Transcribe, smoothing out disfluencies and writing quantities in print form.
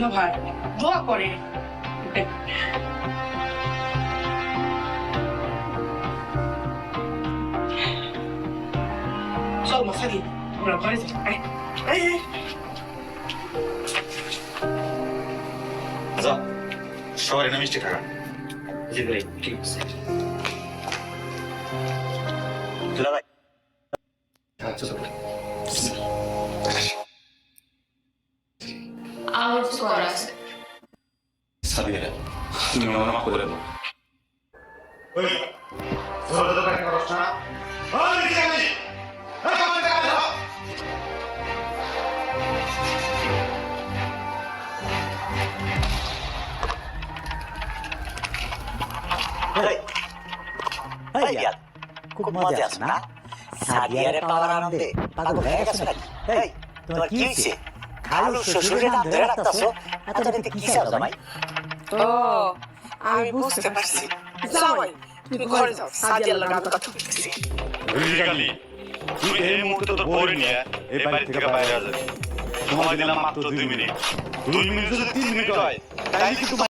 দুলা ভাই দোয়া করে চল মাসারি আমরা ঘরে যাই যা শহরে না মিষ্টি খাওয়া জি ভাই ঠিক আছে দুলা ভাই আচ্ছা আমার কিছু করার আছে সাবিয়া তুমি আমার মাফ করে দাও ওই তোরা তো টাকা করছ না ওই নিজামি আমার টাকা দাও এই ইয়ার খুব মজা আছে না সাদিয়ারে পাওয়ার আনন্দে পাগল হয়ে গেছে নাকি এই তোমার কি হইছে খালু শ্বশুরের নাম ধরে রাখতাছো এত রাতে কি চাও জামাই ও আমি বুঝতে পারছি জামাই তুমি ঘরে যাও সাদিয়ার লাগা কথা বলতেছি রিগালি তুই এই মুহূর্তে তোর বউরে নিয়ে এই বাড়ি থেকে বাইরে যা সময় দিলাম মাত্র 2 মিনিট 2 মিনিট যদি 3 মিনিট হয় তাহলে কিন্তু